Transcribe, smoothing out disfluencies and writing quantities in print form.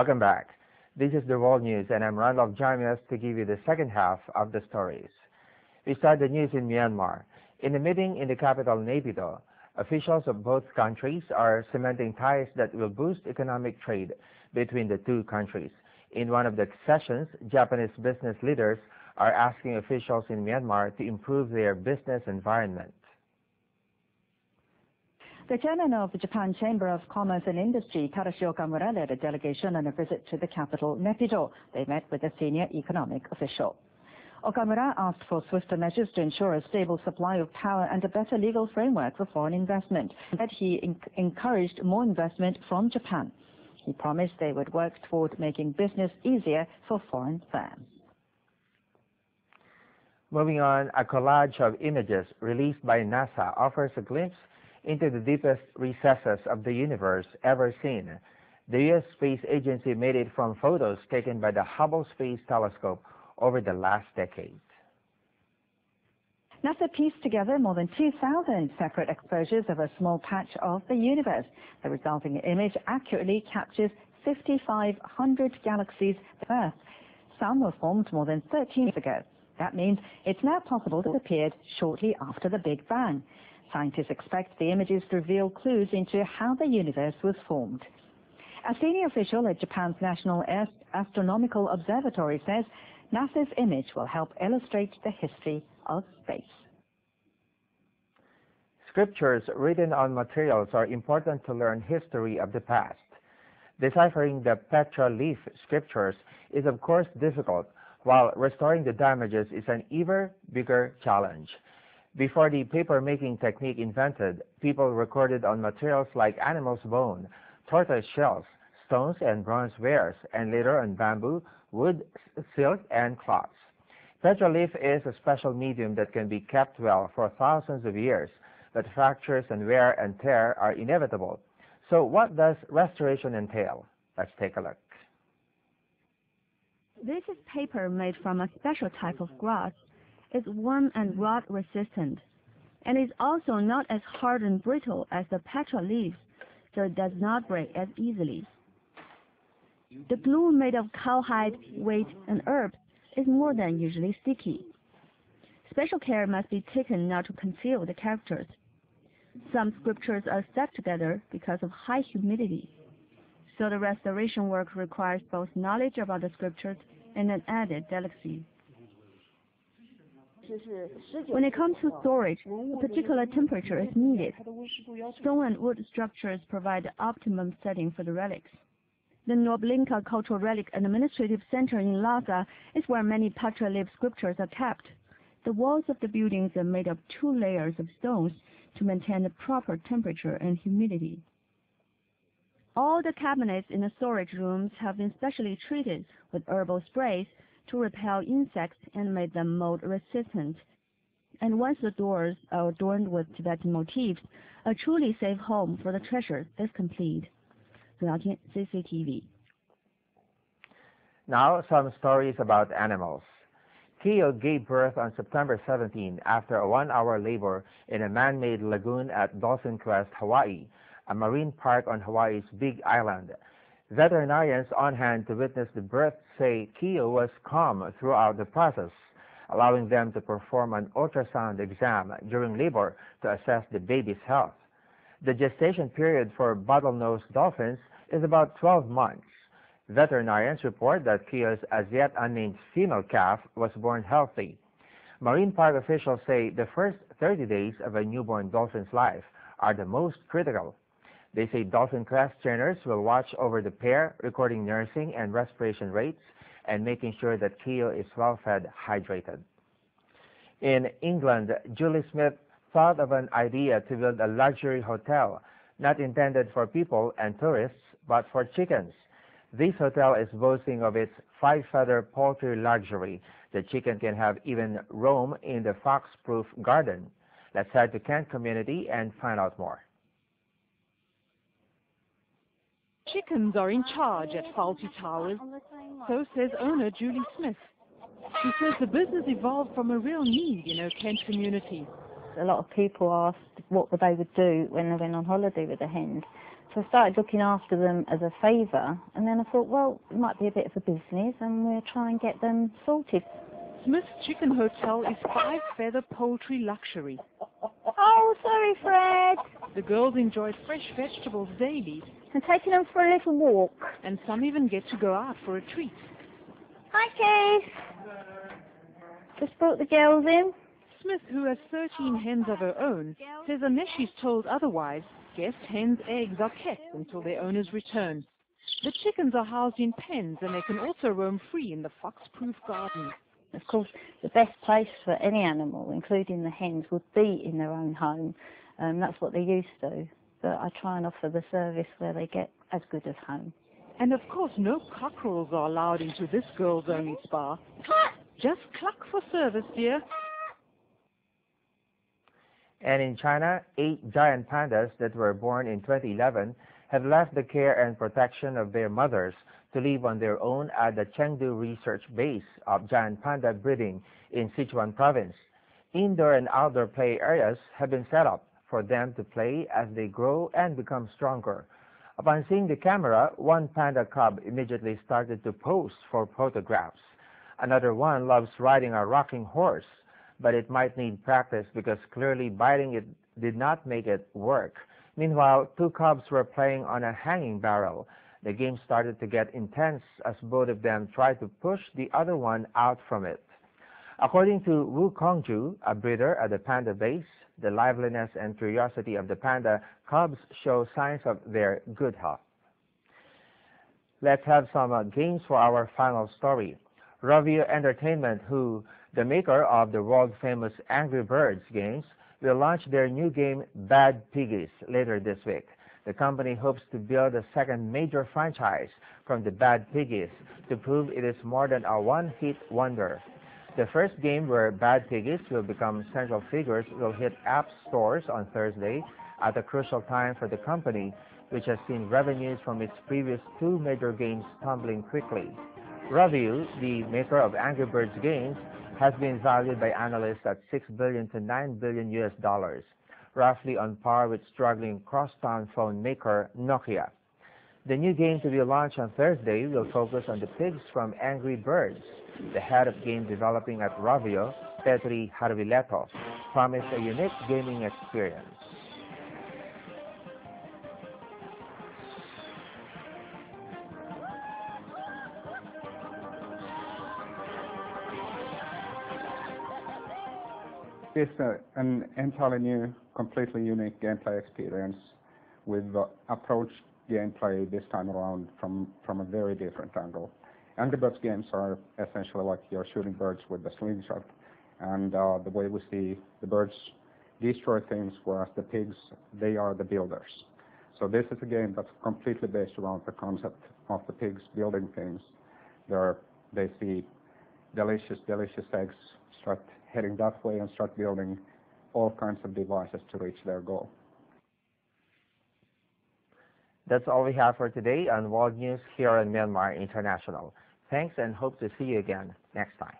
Welcome back. This is the World News, and I'm Randolph Jamias to give you the second half of the stories. We start the news in Myanmar. In a meeting in the capital, Naypyidaw, officials of both countries are cementing ties that will boost economic trade between the two countries. In one of the sessions, Japanese business leaders are asking officials in Myanmar to improve their business environment. The chairman of the Japan Chamber of Commerce and Industry, Tadashi Okamura, led a delegation on a visit to the capital, Naypyidaw. They met with a senior economic official. Okamura asked for swifter measures to ensure a stable supply of power and a better legal framework for foreign investment. That he encouraged more investment from Japan. He promised they would work toward making business easier for foreign firms. Moving on, a collage of images released by NASA offers a glimpse into the deepest recesses of the universe ever seen. The U.S. Space Agency made it from photos taken by the Hubble Space Telescope over the last decade. NASA pieced together more than 2,000 separate exposures of a small patch of the universe. The resulting image accurately captures 5,500 galaxies of Earth. Some were formed more than 13 years ago. That means it's now possible to appear shortly after the Big Bang. Scientists expect the images to reveal clues into how the universe was formed. A senior official at Japan's National Astronomical Observatory says NASA's image will help illustrate the history of space. Scriptures written on materials are important to learn history of the past. Deciphering the petroglyph scriptures is of course difficult, while restoring the damages is an even bigger challenge. Before the paper-making technique invented, people recorded on materials like animal's bone, tortoise shells, stones and bronze wares, and later on bamboo, wood, silk, and cloths. Petroglyph is a special medium that can be kept well for thousands of years, but fractures and wear and tear are inevitable. So what does restoration entail? Let's take a look. This is paper made from a special type of grass. It's worm and rot resistant, and is also not as hard and brittle as the petroglyphs, so it does not break as easily. The glue made of cowhide, wheat, and herbs is more than usually sticky. Special care must be taken not to conceal the characters. Some scriptures are stuck together because of high humidity, so the restoration work requires both knowledge about the scriptures and an added delicacy. When it comes to storage, a particular temperature is needed. Stone and wood structures provide the optimum setting for the relics. The Noblinka Cultural Relic and Administrative Center in Lhasa is where many petroglyph scriptures are kept. The walls of the buildings are made of 2 layers of stones to maintain the proper temperature and humidity. All the cabinets in the storage rooms have been specially treated with herbal sprays to repel insects and make them mold resistant. And once the doors are adorned with Tibetan motifs, a truly safe home for the treasures is complete. CCTV. Now some stories about animals. Keo gave birth on September 17 after a 1-hour labor in a man-made lagoon at Dolphin Crest, Hawaii, a marine park on Hawaii's Big Island. Veterinarians on hand to witness the birth say Keo was calm throughout the process, allowing them to perform an ultrasound exam during labor to assess the baby's health. The gestation period for bottlenose dolphins is about 12 months. Veterinarians report that Keo's as yet unnamed female calf was born healthy. Marine park officials say the first 30 days of a newborn dolphin's life are the most critical. They say Dolphin Crest trainers will watch over the pair, recording nursing and respiration rates and making sure that Keo is well-fed, hydrated. In England, Julie Smith thought of an idea to build a luxury hotel, not intended for people and tourists, but for chickens. This hotel is boasting of its 5-feather poultry luxury. The chicken can have even roam in the fox-proof garden. Let's head to Kent Community and find out more. Chickens are in charge at Fawlty Towers, so says owner Julie Smith. She says the business evolved from a real need in her Kent community. A lot of people asked what they would do when they went on holiday with the hens. So I started looking after them as a favour, and then I thought, well, it might be a bit of a business, and we'll try and get them sorted. Smith's Chicken Hotel is 5-feather poultry luxury. Oh, sorry, Fred. The girls enjoy fresh vegetables daily, I'm taking them for a little walk. and some even get to go out for a treat. Hi, Keith. Just brought the girls in. Smith, who has 13 hens of her own, says unless she's told otherwise, guest hens' eggs are kept until their owners return. The chickens are housed in pens, and they can also roam free in the fox-proof garden. Of course, the best place for any animal, including the hens, would be in their own home. That's what they're used to. But I try and offer the service where they get as good as home. And of course, no cockerels are allowed into this girls-only spa. Just cluck for service, dear. And in China, 8 giant pandas that were born in 2011 have left the care and protection of their mothers to live on their own at the Chengdu Research Base of giant panda breeding in Sichuan province. Indoor and outdoor play areas have been set up for them to play as they grow and become stronger. Upon seeing the camera, one panda cub immediately started to pose for photographs. Another one loves riding a rocking horse, but it might need practice because clearly biting it did not make it work. Meanwhile, 2 cubs were playing on a hanging barrel. The game started to get intense as both of them tried to push the other one out from it. According to Wu Kongju, a breeder at the panda base, the liveliness and curiosity of the panda cubs show signs of their good health. Let's have some games for our final story. Rovio Entertainment, the maker of the world-famous Angry Birds games, will launch their new game Bad Piggies later this week. The company hopes to build a second major franchise from the Bad Piggies to prove it is more than a one-hit wonder. The first game, where Bad Piggies will become central figures, will hit app stores on Thursday at a crucial time for the company, which has seen revenues from its previous 2 major games tumbling quickly. Rovio, the maker of Angry Birds games, has been valued by analysts at $6 billion to $9 billion US, roughly on par with struggling crosstown phone maker Nokia. The new game to be launched on Thursday will focus on the pigs from Angry Birds. The head of game developing at Rovio, Petri Harvileto, promised a unique gaming experience. It's an entirely new, completely unique gameplay experience. We've approached gameplay this time around from a very different angle. Angry Birds games are essentially like you're shooting birds with a slingshot, and the way we see the birds destroy things, whereas the pigs, they are the builders. So this is a game that's completely based around the concept of the pigs building things. They see delicious eggs, start heading that way and start building all kinds of devices to reach their goal. That's all we have for today on World News here on Myanmar International. Thanks, and hope to see you again next time.